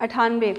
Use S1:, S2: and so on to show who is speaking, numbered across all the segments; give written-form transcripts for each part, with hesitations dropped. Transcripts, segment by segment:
S1: 98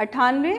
S1: 98।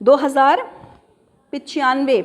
S1: 2095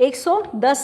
S1: 110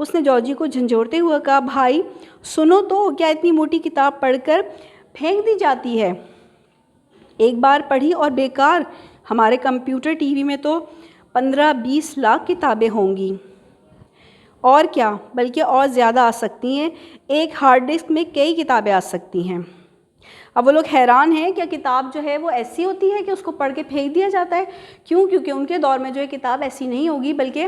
S1: اس نے جارجی کو جھنجھوڑتے ہوئے کہا بھائی سنو تو، کیا اتنی موٹی کتاب پڑھ کر پھینک دی جاتی ہے؟ ایک بار پڑھی اور بیکار، ہمارے کمپیوٹر ٹی وی میں تو 15-20 لاکھ کتابیں ہوں گی، اور کیا بلکہ اور زیادہ آ سکتی ہیں، ایک ہارڈ ڈسک میں کئی کتابیں آ سکتی ہیں۔ اب وہ لوگ حیران ہیں، کیا کتاب جو ہے وہ ایسی ہوتی ہے کہ اس کو پڑھ کے پھینک دیا جاتا ہے؟ کیوں؟ کیونکہ ان کے دور میں جو ہے کتاب ایسی نہیں ہوگی، بلکہ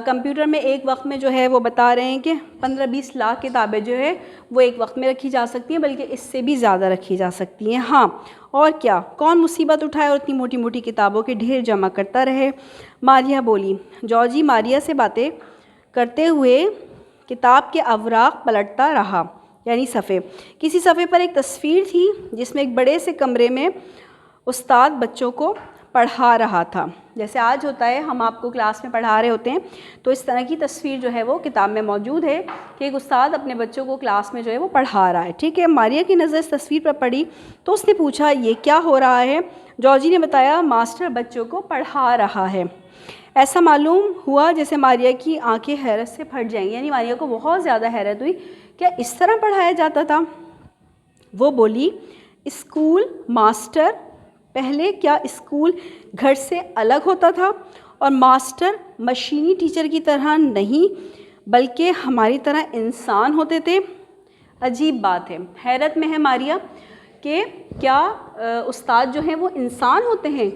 S1: کمپیوٹر میں ایک وقت میں جو ہے وہ بتا رہے ہیں کہ 15-20 لاکھ کتابیں جو ہے وہ ایک وقت میں رکھی جا سکتی ہیں، بلکہ اس سے بھی زیادہ رکھی جا سکتی ہیں۔ ہاں اور کیا، کون مصیبت اٹھائے اور اتنی موٹی موٹی کتابوں کے ڈھیر جمع کرتا رہے؟ ماریا بولی۔ جارجی ماریا سے باتیں کرتے ہوئے کتاب کے اوراق پلٹتا رہا، یعنی صفحے۔ کسی صفحے پر ایک تصویر تھی جس میں ایک بڑے سے کمرے میں استاد بچوں کو پڑھا رہا تھا۔ جیسے آج ہوتا ہے، ہم آپ کو کلاس میں پڑھا رہے ہوتے ہیں تو اس طرح کی تصویر جو ہے وہ کتاب میں موجود ہے کہ ایک استاد اپنے بچوں کو کلاس میں جو ہے وہ پڑھا رہا ہے، ٹھیک ہے۔ ماریا کی نظر اس تصویر پر پڑی تو اس نے پوچھا یہ کیا ہو رہا ہے؟ جارجی نے بتایا ماسٹر بچوں کو پڑھا رہا ہے۔ ایسا معلوم ہوا جیسے ماریا کی آنکھیں حیرت سے پھٹ جائیں، یعنی ماریا کو بہت زیادہ حیرت ہوئی، کیا اس طرح پڑھایا جاتا تھا؟ وہ بولی اسکول ماسٹر، پہلے کیا اسکول گھر سے الگ ہوتا تھا اور ماسٹر مشینی ٹیچر کی طرح نہیں بلکہ ہماری طرح انسان ہوتے تھے؟ عجیب بات ہے، حیرت میں ہے ماریا کہ کیا استاد جو ہیں وہ انسان ہوتے ہیں،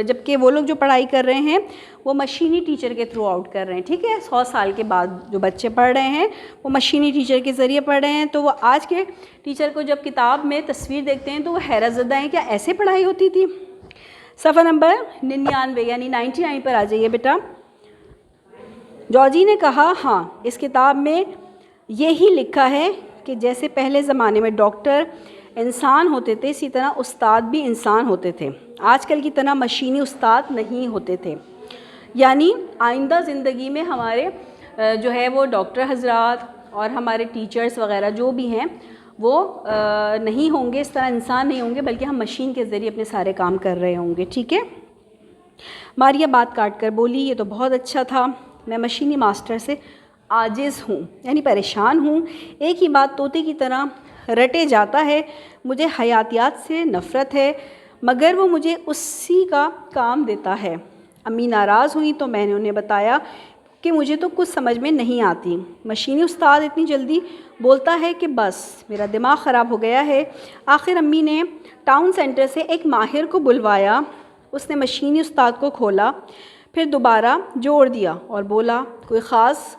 S1: جبکہ وہ لوگ جو پڑھائی کر رہے ہیں وہ مشینی ٹیچر کے تھرو آؤٹ کر رہے ہیں، ٹھیک ہے۔ 100 سال کے بعد جو بچے پڑھ رہے ہیں وہ مشینی ٹیچر کے ذریعے پڑھ رہے ہیں، تو وہ آج کے ٹیچر کو جب کتاب میں تصویر دیکھتے ہیں تو وہ حیرت زدہ ہیں، کیا ایسے پڑھائی ہوتی تھی؟ صفحہ نمبر 99 یعنی 99 پر آ جائیے بیٹا۔ جارجی نے کہا ہاں، اس کتاب میں یہی لکھا ہے کہ جیسے پہلے زمانے میں ڈاکٹر انسان ہوتے تھے اسی طرح استاد بھی انسان ہوتے تھے، آج کل کی طرح مشینی استاد نہیں ہوتے تھے۔ یعنی آئندہ زندگی میں ہمارے جو ہے وہ ڈاکٹر حضرات اور ہمارے ٹیچرز وغیرہ جو بھی ہیں وہ نہیں ہوں گے، اس طرح انسان نہیں ہوں گے، بلکہ ہم مشین کے ذریعے اپنے سارے کام کر رہے ہوں گے، ٹھیک ہے۔ ماریا بات کاٹ کر بولی یہ تو بہت اچھا تھا، میں مشینی ماسٹر سے عاجز ہوں، یعنی پریشان ہوں، ایک ہی بات طوطے کی طرح رٹے جاتا ہے، مجھے حیاتیات سے نفرت ہے مگر وہ مجھے اسی کا کام دیتا ہے۔ امی ناراض ہوئیں تو میں نے انہیں بتایا کہ مجھے تو کچھ سمجھ میں نہیں آتی، مشینی استاد اتنی جلدی بولتا ہے کہ بس میرا دماغ خراب ہو گیا ہے۔ آخر امی نے ٹاؤن سینٹر سے ایک ماہر کو بلوایا، اس نے مشینی استاد کو کھولا، پھر دوبارہ جوڑ دیا اور بولا کوئی خاص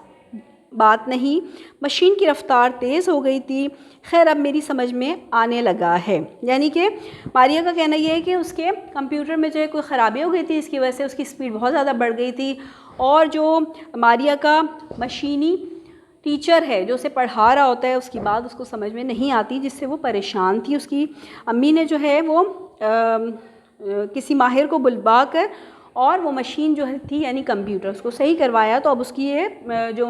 S1: بات نہیں، مشین کی رفتار تیز ہو گئی تھی، خیر اب میری سمجھ میں آنے لگا ہے۔ یعنی کہ ماریا کا کہنا یہ ہے کہ اس کے کمپیوٹر میں جو ہے کوئی خرابی ہو گئی تھی، اس کی وجہ سے اس کی سپیڈ بہت زیادہ بڑھ گئی تھی، اور جو ماریا کا مشینی ٹیچر ہے جو اسے پڑھا رہا ہوتا ہے اس کی بات اس کو سمجھ میں نہیں آتی، جس سے وہ پریشان تھی۔ اس کی امی نے جو ہے وہ کسی ماہر کو بلوا کر اور وہ مشین جو تھی یعنی کمپیوٹر اس کو صحیح کروایا، تو اب اس کی یہ جو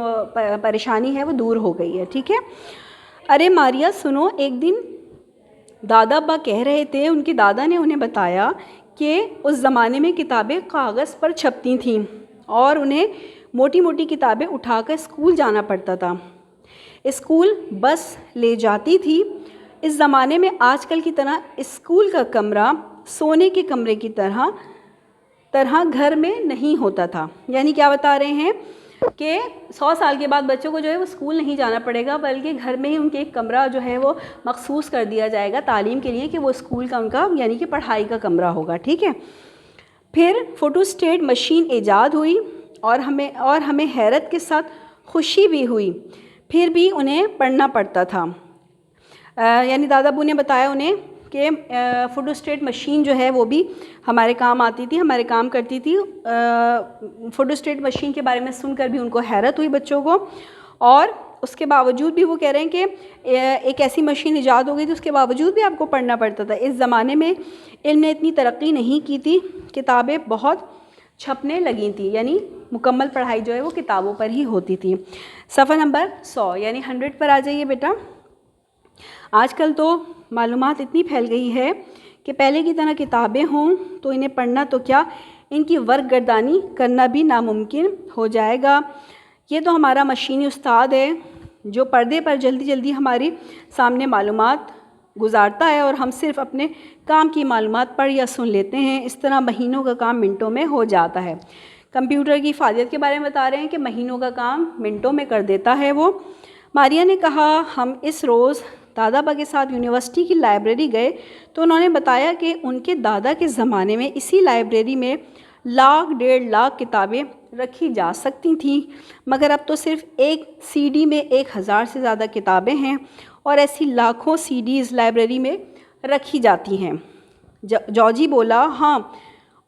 S1: پریشانی ہے وہ دور ہو گئی ہے، ٹھیک ہے۔ ارے ماریا سنو، ایک دن دادا ابا کہہ رہے تھے ان کے دادا نے انہیں بتایا کہ اس زمانے میں کتابیں کاغذ پر چھپتی تھیں اور انہیں موٹی موٹی کتابیں اٹھا کر اسکول جانا پڑتا تھا، اسکول بس لے جاتی تھی۔ اس زمانے میں آج کل کی طرح اسکول کا کمرہ سونے کے کمرے کی طرح گھر میں نہیں ہوتا تھا۔ یعنی کیا بتا رہے ہیں کہ 100 سال کے بعد بچوں کو جو ہے وہ اسکول نہیں جانا پڑے گا، بلکہ گھر میں ہی ان کے ایک کمرہ جو ہے وہ مخصوص کر دیا جائے گا تعلیم کے لیے، کہ وہ اسکول کا ان کا یعنی کہ پڑھائی کا کمرہ ہوگا، ٹھیک ہے۔ پھر فوٹو اسٹیٹ مشین ایجاد ہوئی اور ہمیں حیرت کے ساتھ خوشی بھی ہوئی، پھر بھی انہیں پڑھنا پڑتا تھا۔ یعنی دادا ابو نے بتایا انہیں کہ فوٹو اسٹیٹ مشین جو ہے وہ بھی ہمارے کام آتی تھی، ہمارے کام کرتی تھی۔ فوٹو اسٹیٹ مشین کے بارے میں سن کر بھی ان کو حیرت ہوئی بچوں کو، اور اس کے باوجود بھی وہ کہہ رہے ہیں کہ ایک ایسی مشین ایجاد ہو گئی تھی، اس کے باوجود بھی آپ کو پڑھنا پڑتا تھا۔ اس زمانے میں علم نے اتنی ترقی نہیں کی تھی، کتابیں بہت چھپنے لگی تھیں، یعنی مکمل پڑھائی جو ہے وہ کتابوں پر ہی ہوتی تھی۔ صفحہ نمبر 100 یعنی 100 پر آ جائیے بیٹا۔ آج کل تو معلومات اتنی پھیل گئی ہے کہ پہلے کی طرح کتابیں ہوں تو انہیں پڑھنا تو کیا، ان کی ورق گردانی کرنا بھی ناممکن ہو جائے گا۔ یہ تو ہمارا مشینی استاد ہے جو پردے پر جلدی جلدی ہماری سامنے معلومات گزارتا ہے اور ہم صرف اپنے کام کی معلومات پڑھ یا سن لیتے ہیں. اس طرح مہینوں کا کام منٹوں میں ہو جاتا ہے. کمپیوٹر کی افادیت کے بارے میں بتا رہے ہیں کہ مہینوں کا کام منٹوں میں کر دیتا ہے وہ. ماریہ نے کہا ہم اس روز دادا با کے ساتھ یونیورسٹی کی لائبریری گئے تو انہوں نے بتایا کہ ان کے دادا کے زمانے میں اسی لائبریری میں 1,00,000-1,50,000 کتابیں رکھی جا سکتی تھیں، مگر اب تو صرف ایک سی ڈی میں 1,000 سے زیادہ کتابیں ہیں اور ایسی لاکھوں سی ڈیز لائبریری میں رکھی جاتی ہیں. جارجی بولا ہاں،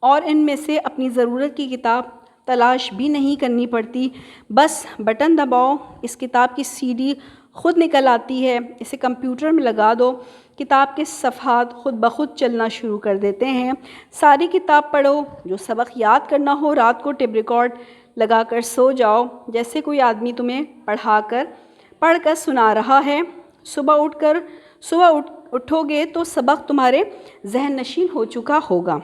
S1: اور ان میں سے اپنی ضرورت کی کتاب تلاش بھی نہیں کرنی پڑتی، بس بٹن دباؤ، اس کتاب کی سی ڈی خود نکل آتی ہے، اسے کمپیوٹر میں لگا دو، کتاب کے صفحات خود بخود چلنا شروع کر دیتے ہیں. ساری کتاب پڑھو. جو سبق یاد کرنا ہو رات کو ٹیپ ریکارڈ لگا کر سو جاؤ، جیسے کوئی آدمی تمہیں پڑھ کر سنا رہا ہے. صبح اٹھو گے تو سبق تمہارے ذہن نشین ہو چکا ہوگا.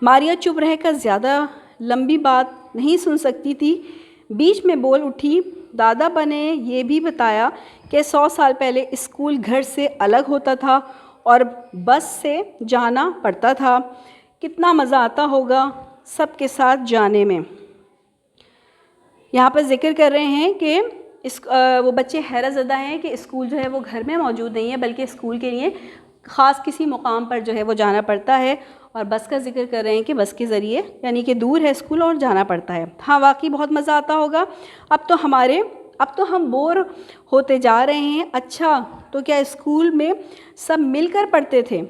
S1: ماریہ چپ رہ کر زیادہ لمبی بات نہیں سن سکتی تھی، بیچ میں بول اٹھی. دادا با نے یہ بھی بتایا کہ 100 سال پہلے اسکول گھر سے الگ ہوتا تھا اور بس سے جانا پڑتا تھا. کتنا مزہ آتا ہوگا سب کے ساتھ جانے میں. یہاں پر ذکر کر رہے ہیں کہ وہ بچے حیرت زدہ ہیں کہ اسکول جو ہے وہ گھر میں موجود نہیں ہے، بلکہ اسکول کے لیے خاص کسی مقام پر جو ہے وہ جانا پڑتا ہے، اور بس کا ذکر کر رہے ہیں کہ بس کے ذریعے، یعنی کہ دور ہے اسکول اور جانا پڑتا ہے. ہاں واقعی بہت مزہ آتا ہوگا. اب تو ہم بور ہوتے جا رہے ہیں. اچھا تو کیا اسکول میں سب مل کر پڑھتے تھے؟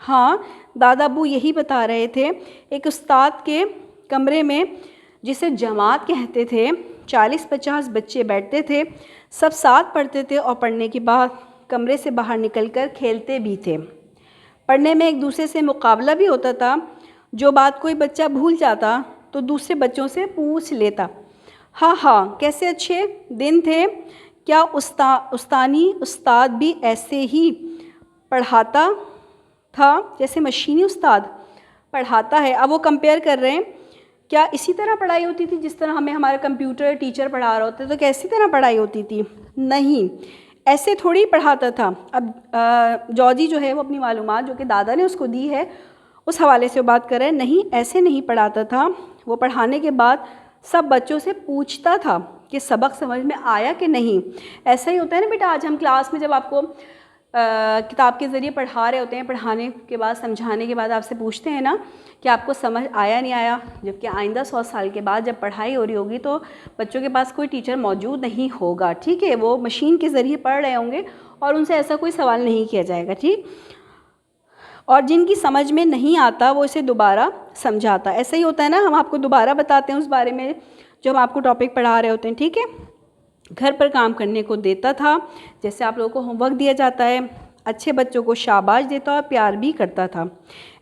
S1: ہاں، دادا ابو یہی بتا رہے تھے. ایک استاد کے کمرے میں، جسے جماعت کہتے تھے، 40-50 بچے بیٹھتے تھے، سب ساتھ پڑھتے تھے اور پڑھنے کے بعد کمرے سے باہر نکل کر کھیلتے بھی تھے. پڑھنے میں ایک دوسرے سے مقابلہ بھی ہوتا تھا. جو بات کوئی بچہ بھول جاتا تو دوسرے بچوں سے پوچھ لیتا. ہاں کیسے اچھے دن تھے. کیا استانی استاد بھی ایسے ہی پڑھاتا تھا جیسے مشینی استاد پڑھاتا ہے؟ اب وہ کمپیئر کر رہے ہیں. کیا اسی طرح پڑھائی ہوتی تھی جس طرح ہمیں ہمارا کمپیوٹر ٹیچر پڑھا رہا ہوتا ہے؟ تو کیسی طرح پڑھائی ہوتی تھی؟ نہیں، ایسے تھوڑی پڑھاتا تھا. اب جارجی جو ہے وہ اپنی معلومات جو کہ دادا نے اس کو دی ہے اس حوالے سے بات کر رہے ہیں. نہیں، ایسے نہیں پڑھاتا تھا. وہ پڑھانے کے بعد سب بچوں سے پوچھتا تھا کہ سبق سمجھ میں آیا کہ نہیں. ایسا ہی ہوتا ہے نا بیٹا، آج ہم کلاس میں جب آپ کو کتاب کے ذریعے پڑھا رہے ہوتے ہیں، پڑھانے کے بعد سمجھانے کے بعد آپ سے پوچھتے ہیں نا کہ آپ کو سمجھ آیا نہیں آیا. جبکہ آئندہ 100 سال کے بعد جب پڑھائی ہو رہی ہوگی تو بچوں کے پاس کوئی ٹیچر موجود نہیں ہوگا، ٹھیک ہے؟ وہ مشین کے ذریعے پڑھ رہے ہوں گے اور ان سے ایسا کوئی سوال نہیں کیا جائے گا، ٹھیک؟ اور جن کی سمجھ میں نہیں آتا وہ اسے دوبارہ سمجھاتا. ایسا ہی ہوتا ہے نا، ہم آپ کو دوبارہ بتاتے ہیں اس بارے میں جو ہم آپ کو ٹاپک پڑھا رہے ہوتے ہیں، ٹھیک ہے؟ گھر پر کام کرنے کو دیتا تھا، جیسے آپ لوگوں کو ہوم ورک دیا جاتا ہے. اچھے بچوں کو شاباش دیتا اور پیار بھی کرتا تھا.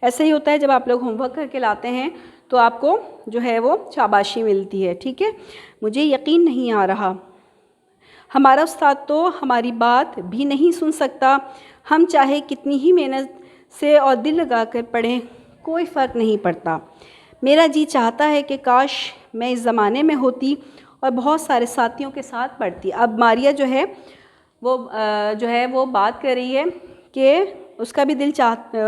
S1: ایسا ہی ہوتا ہے جب آپ لوگ ہوم ورک کر کے لاتے ہیں تو آپ کو جو ہے وہ شاباشی ملتی ہے، ٹھیک ہے؟ مجھے یقین نہیں آ رہا، ہمارا استاد تو ہماری بات بھی نہیں سن سکتا. ہم چاہے کتنی ہی محنت سے اور دل لگا کر پڑھیں، کوئی فرق نہیں پڑتا. میرا جی چاہتا ہے کہ کاش میں اس زمانے میں ہوتی اور بہت سارے ساتھیوں کے ساتھ پڑھتی. اب ماریہ جو ہے وہ بات کر رہی ہے کہ اس کا بھی دل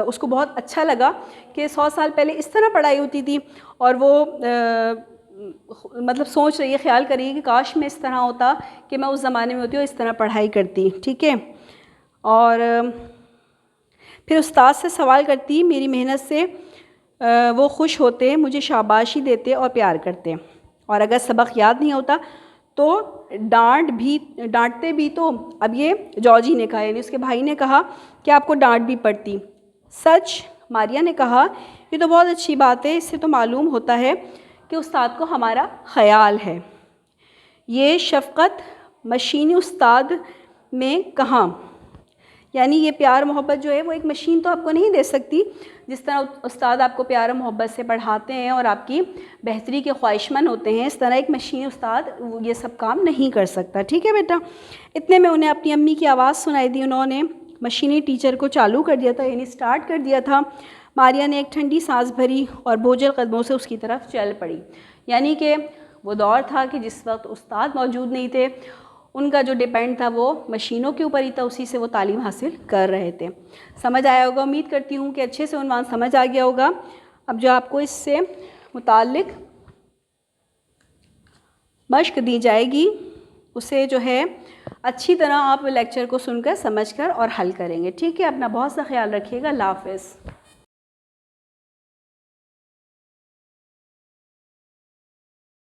S1: اس کو بہت اچھا لگا کہ 100 سال پہلے اس طرح پڑھائی ہوتی تھی، اور وہ مطلب سوچ رہی ہے، خیال کر رہی ہے کہ کاش میں اس طرح ہوتا کہ میں اس زمانے میں ہوتی اور اس طرح پڑھائی کرتی، ٹھیک ہے؟ اور پھر استاد سے سوال کرتی. میری محنت سے وہ خوش ہوتے، مجھے شاباشی دیتے اور پیار کرتے. اور اگر سبق یاد نہیں ہوتا تو ڈانٹتے بھی. تو اب یہ جارجی نے کہا، یعنی اس کے بھائی نے کہا کہ آپ کو ڈانٹ بھی پڑتی. سچ؟ ماریہ نے کہا یہ تو بہت اچھی بات ہے. اس سے تو معلوم ہوتا ہے کہ استاد کو ہمارا خیال ہے. یہ شفقت مشینی استاد میں کہاں؟ یعنی یہ پیار محبت جو ہے وہ ایک مشین تو آپ کو نہیں دے سکتی. جس طرح استاد آپ کو پیار و محبت سے پڑھاتے ہیں اور آپ کی بہتری کے خواہش مند ہوتے ہیں، اس طرح ایک مشینی استاد یہ سب کام نہیں کر سکتا، ٹھیک ہے بیٹا؟ اتنے میں انہیں اپنی امی کی آواز سنائی دی. انہوں نے مشینی ٹیچر کو چالو کر دیا تھا، یعنی سٹارٹ کر دیا تھا. ماریہ نے ایک ٹھنڈی سانس بھری اور بوجھل قدموں سے اس کی طرف چل پڑی. یعنی کہ وہ دور تھا کہ جس وقت استاد موجود نہیں تھے، ان کا جو ڈیپینڈ تھا وہ مشینوں کے اوپر ہی تھا، اسی سے وہ تعلیم حاصل کر رہے تھے۔ سمجھ آیا ہوگا، امید کرتی ہوں کہ اچھے سے عنوان سمجھ آ گیا ہوگا۔ اب جو آپ کو اس سے متعلق مشق دی جائے گی اسے جو ہے اچھی طرح آپ لیکچر کو سن کر سمجھ کر اور حل کریں گے، ٹھیک ہے؟ اپنا بہت سا خیال رکھیے گا، اللہ حافظ۔